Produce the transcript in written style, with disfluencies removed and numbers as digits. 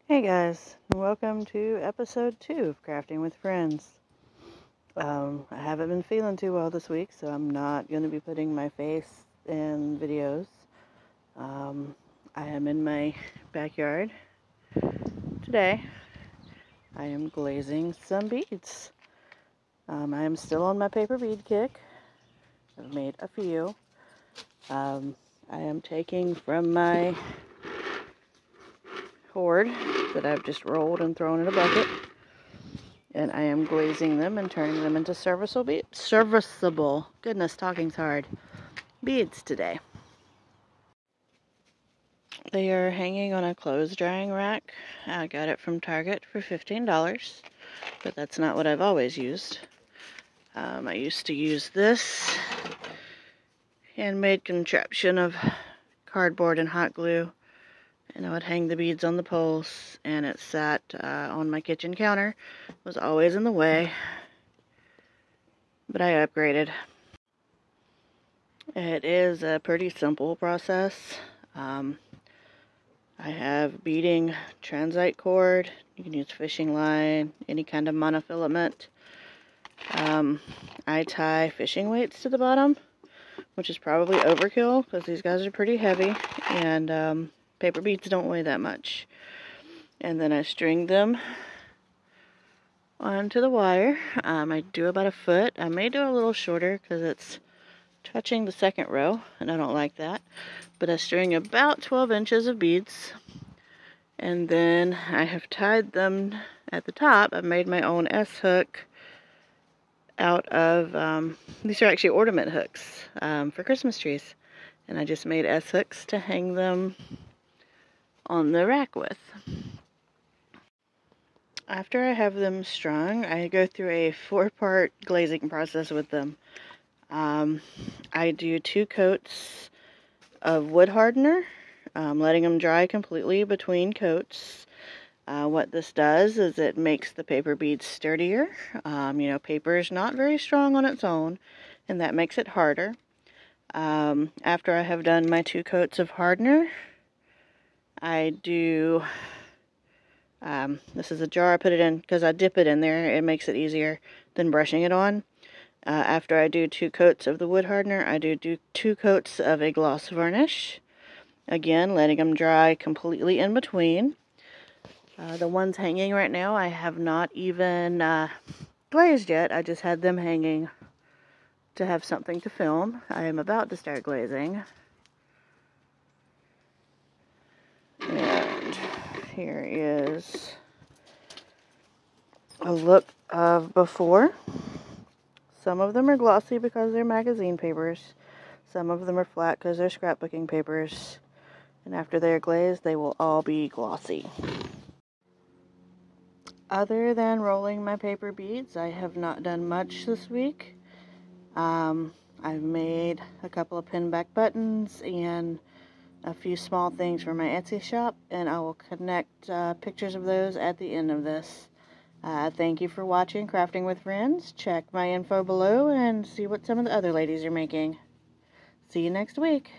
Hey guys, welcome to episode 2 of Crafting with Friends. I haven't been feeling too well this week, so I'm not going to be putting my face in videos. I am in my backyard today. I am glazing some beads. I am still on my paper bead kick. I've made a few. I am taking from my hoard that I've just rolled and thrown in a bucket, and I am glazing them and turning them into serviceable, goodness, talking's hard, beads today. They are hanging on a clothes drying rack. I got it from Target for $15, but that's not what I've always used. I used to use this handmade contraption of cardboard and hot glue, and I would hang the beads on the poles, and it sat on my kitchen counter. It was always in the way, but I upgraded. It is a pretty simple process. I have beading transite cord. You can use fishing line, any kind of monofilament. I tie fishing weights to the bottom, which is probably overkill because these guys are pretty heavy, and paper beads don't weigh that much. And then I string them onto the wire. I do about a foot. I may do a little shorter because it's touching the second row, and I don't like that. But I string about 12 inches of beads, and then I have tied them at the top. I've made my own S-hook out of, these are actually ornament hooks for Christmas trees, and I just made S-hooks to hang them on the rack with. After I have them strung, I go through a 4-part glazing process with them. I do 2 coats of wood hardener, letting them dry completely between coats. What this does is it makes the paper beads sturdier. Paper is not very strong on its own, and that makes it harder. After I have done my 2 coats of hardener, I do, this is a jar I put it in because I dip it in there. It makes it easier than brushing it on. After I do 2 coats of the wood hardener, I do 2 coats of a gloss varnish. Again, letting them dry completely in between. The ones hanging right now, I have not even glazed yet. I just had them hanging to have something to film. I am about to start glazing. And here is a look of before. Some of them are glossy because they're magazine papers. Some of them are flat because they're scrapbooking papers. And after they're glazed, they will all be glossy. Other than rolling my paper beads, I have not done much this week. I've made a couple of pinback buttons and a few small things for my Etsy shop, and I will connect pictures of those at the end of this. Thank you for watching Crafting with Friends. Check my info below and see what some of the other ladies are making. See you next week.